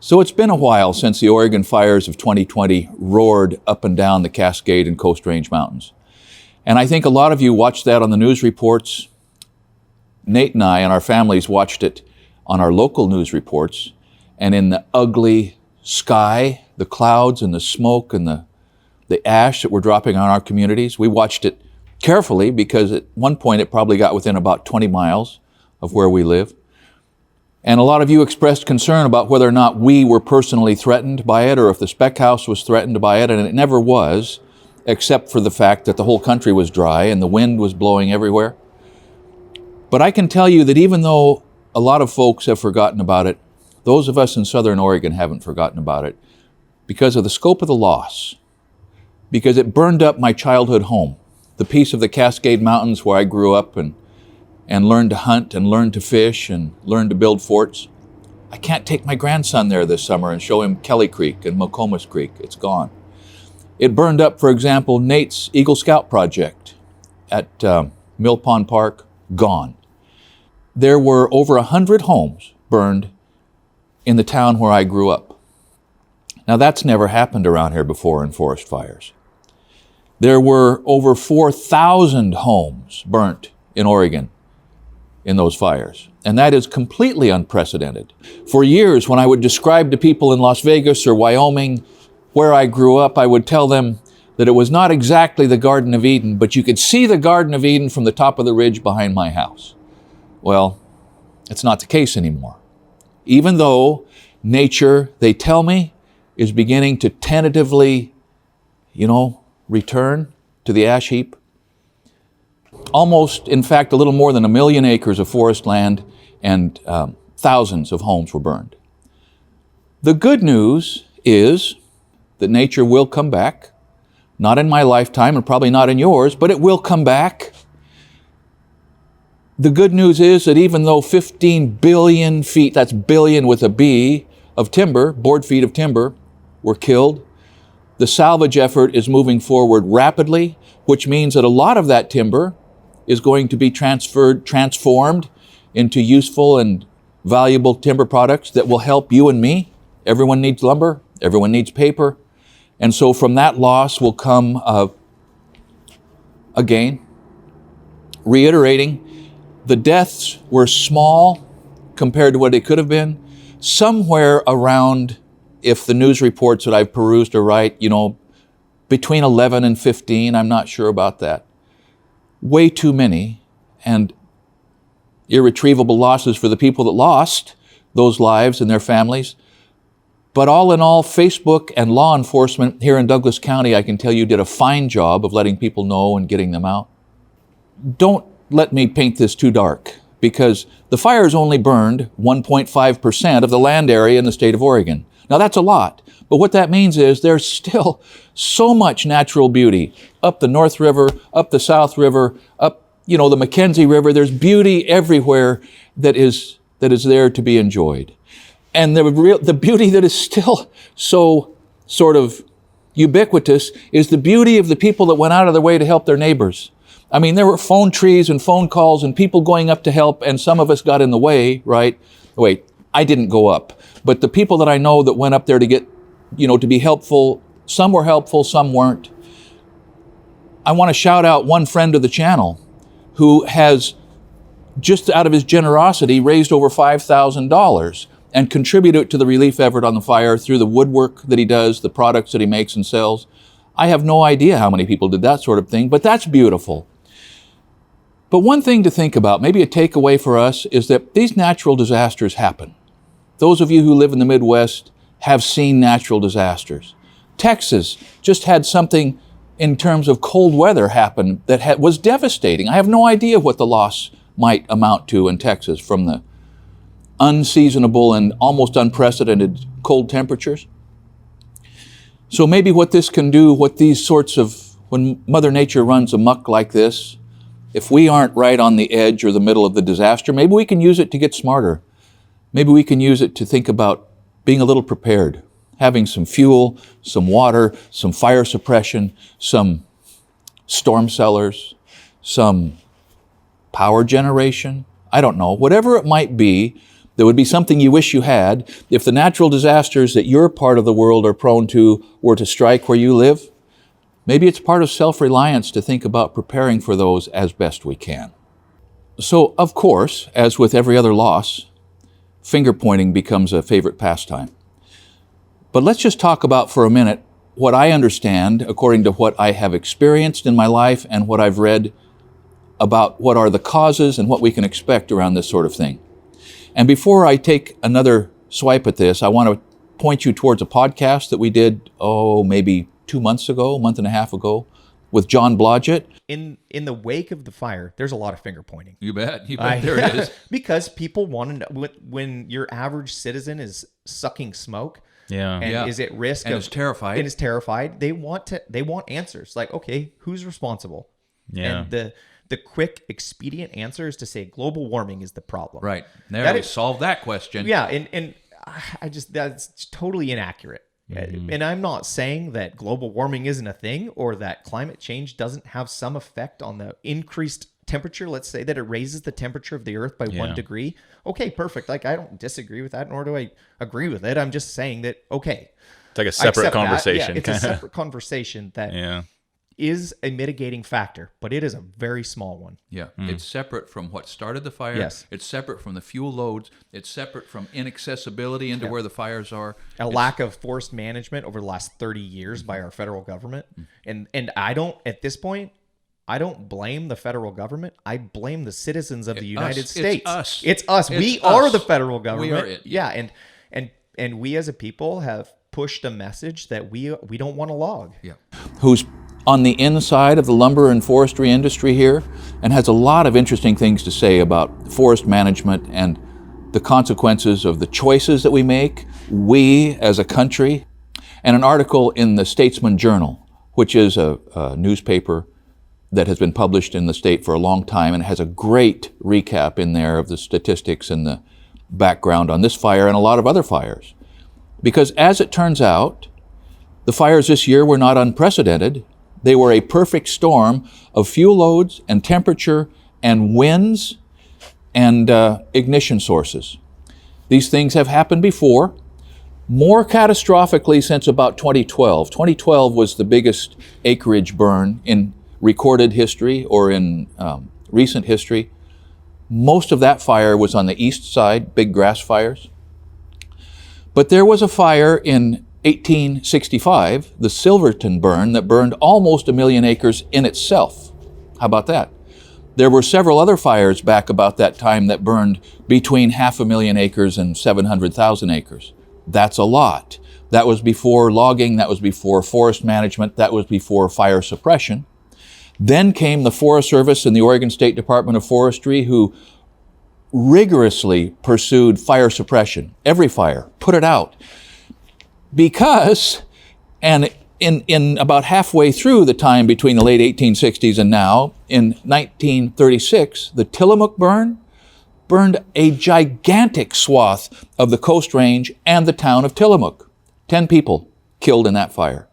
So it's been a while since the Oregon fires of 2020 roared up and down the Cascade and Coast Range Mountains. And I think a lot of you watched that on the news reports. Nate and I and our families watched it on our local news reports, and in the ugly sky, the clouds and the smoke and the ash that were dropping on our communities. We watched it carefully because at one point it probably got within about 20 miles of where we live. And a lot of you expressed concern about whether or not we were personally threatened by it or if the Speck House was threatened by it, and it never was, except for the fact that the whole country was dry and the wind was blowing everywhere. But I can tell you that even though a lot of folks have forgotten about it, those of us in Southern Oregon haven't forgotten about it because of the scope of the loss, because it burned up my childhood home, the piece of the Cascade Mountains where I grew up and learned to hunt and learned to fish and learned to build forts. I can't take my grandson there this summer and show him Kelly Creek and Mokomas Creek. It's gone. It burned up, for example, Nate's Eagle Scout project at Mill Pond Park, gone. There were over 100 homes burned in the town where I grew up. Now that's never happened around here before in forest fires. There were over 4,000 homes burnt in Oregon in those fires. And that is completely unprecedented. For years, when I would describe to people in Las Vegas or Wyoming where I grew up, I would tell them that it was not exactly the Garden of Eden, but you could see the Garden of Eden from the top of the ridge behind my house. Well, it's not the case anymore. Even though nature, they tell me, is beginning to tentatively, return to the ash heap. Almost, in fact, a little more than 1 million acres of forest land and thousands of homes were burned. The good news is that nature will come back, not in my lifetime and probably not in yours, but it will come back. The good news is that even though 15 billion feet, that's billion with a B, of timber, board feet of timber, were killed, the salvage effort is moving forward rapidly, which means that a lot of that timber is going to be transformed into useful and valuable timber products that will help you and me. Everyone needs lumber, everyone needs paper. And so from that loss will come a gain. Reiterating, the deaths were small compared to what it could have been. Somewhere around, if the news reports that I've perused are right, between 11 and 15, I'm not sure about that. Way too many and irretrievable losses for the people that lost those lives and their families. But all in all, Facebook and law enforcement here in Douglas County, I can tell you, did a fine job of letting people know and getting them out. Don't let me paint this too dark, because the fires only burned 1.5% of the land area in the state of Oregon. Now that's a lot, but what that means is there's still so much natural beauty up the North River, up the South River, up, the McKenzie River. There's beauty everywhere that is there to be enjoyed. And the beauty that is still so sort of ubiquitous is the beauty of the people that went out of their way to help their neighbors. I mean, there were phone trees and phone calls and people going up to help, and some of us got in the way, right? Wait, I didn't go up. But the people that I know that went up there to get, to be helpful, some were helpful, some weren't. I want to shout out one friend of the channel who has, just out of his generosity, raised over $5,000 and contributed to the relief effort on the fire through the woodwork that he does, the products that he makes and sells. I have no idea how many people did that sort of thing, but that's beautiful. But one thing to think about, maybe a takeaway for us, is that these natural disasters happen. Those of you who live in the Midwest have seen natural disasters. Texas just had something in terms of cold weather happen that was devastating. I have no idea what the loss might amount to in Texas from the unseasonable and almost unprecedented cold temperatures. So maybe what this can do, when Mother Nature runs amok like this, if we aren't right on the edge or the middle of the disaster, maybe we can use it to get smarter. Maybe we can use it to think about being a little prepared, having some fuel, some water, some fire suppression, some storm cellars, some power generation. I don't know, whatever it might be There would be something you wish you had if the natural disasters that your part of the world are prone to were to strike where you live. Maybe it's part of self-reliance to think about preparing for those as best we can. So, of course, as with every other loss, finger-pointing becomes a favorite pastime. But let's just talk about for a minute what I understand according to what I have experienced in my life and what I've read about what are the causes and what we can expect around this sort of thing. And before I take another swipe at this, I want to point you towards a podcast that we did, maybe 2 months ago, a month and a half ago, with John Blodgett. In the wake of the fire, there's a lot of finger pointing. You bet there it is. Because people want to know when your average citizen is sucking smoke, is at risk and is terrified. They want answers. Like, okay, who's responsible? Yeah. And the quick, expedient answer is to say global warming is the problem. Right. There we solve that question. Yeah, and that's totally inaccurate. Mm-hmm. And I'm not saying that global warming isn't a thing or that climate change doesn't have some effect on the increased temperature. Let's say that it raises the temperature of the earth by 1 degree. Okay, perfect. Like, I don't disagree with that, nor do I agree with it. I'm just saying that, okay. It's like a separate conversation. It's a separate conversation that is a mitigating factor, but it is a very small one. Yeah, It's separate from what started the fire. Yes. It's separate from the fuel loads. It's separate from inaccessibility into where the fires are. Lack of forest management over the last 30 years by our federal government. And I don't, at this point, I don't blame the federal government. I blame the citizens of the United States. It's us. We are the federal government. We are it. Yeah, and we as a people have pushed a message that we don't want to log. Yeah. Who's on the inside of the lumber and forestry industry here and has a lot of interesting things to say about forest management and the consequences of the choices that we make, we as a country. And an article in the Statesman Journal, which is a newspaper that has been published in the state for a long time and has a great recap in there of the statistics and the background on this fire and a lot of other fires. Because as it turns out, the fires this year were not unprecedented. They were a perfect storm of fuel loads and temperature and winds and ignition sources. These things have happened before, more catastrophically since about 2012. 2012 was the biggest acreage burn in recorded history or in recent history. Most of that fire was on the east side, big grass fires. But there was a fire in 1865, the Silverton burn, that burned almost 1 million acres in itself. How about that? There were several other fires back about that time that burned between 500,000 acres and 700,000 acres. That's a lot. That was before logging, that was before forest management, that was before fire suppression. Then came the Forest Service and the Oregon State Department of Forestry, who rigorously pursued fire suppression. Every fire, put it out. Because, and in about halfway through the time between the late 1860s and now, in 1936, the Tillamook burn burned a gigantic swath of the Coast Range and the town of Tillamook. 10 people killed in that fire.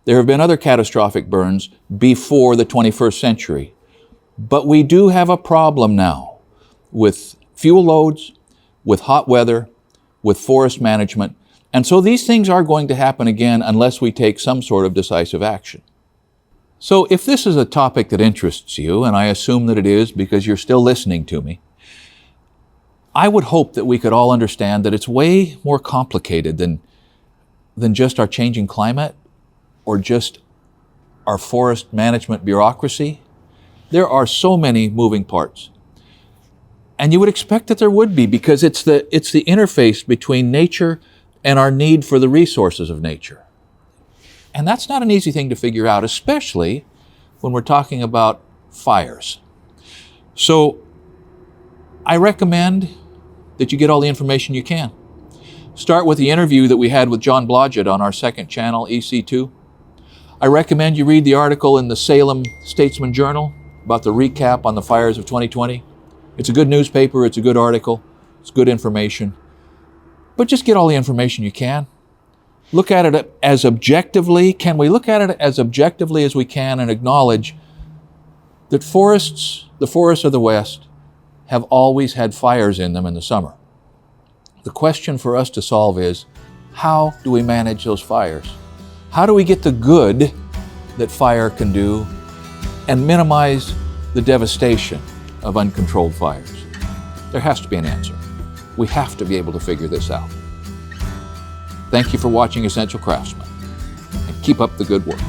There have been other catastrophic burns before the 21st century. But we do have a problem now with fuel loads, with hot weather, with forest management. And so these things are going to happen again unless we take some sort of decisive action. So if this is a topic that interests you, and I assume that it is because you're still listening to me, I would hope that we could all understand that it's way more complicated than just our changing climate or just our forest management bureaucracy. There are so many moving parts. And you would expect that there would be, because it's the interface between nature and our need for the resources of nature. And that's not an easy thing to figure out, especially when we're talking about fires. So I recommend that you get all the information you can. Start with the interview that we had with John Blodgett on our second channel, EC2. I recommend you read the article in the Salem Statesman Journal about the recap on the fires of 2020. It's a good newspaper, it's a good article, it's good information. But just get all the information you can. Look at it as objectively. Can we look at it as objectively as we can and acknowledge that the forests of the West have always had fires in them in the summer? The question for us to solve is, how do we manage those fires? How do we get the good that fire can do and minimize the devastation of uncontrolled fires? There has to be an answer. We have to be able to figure this out. Thank you for watching Essential Craftsman, and keep up the good work.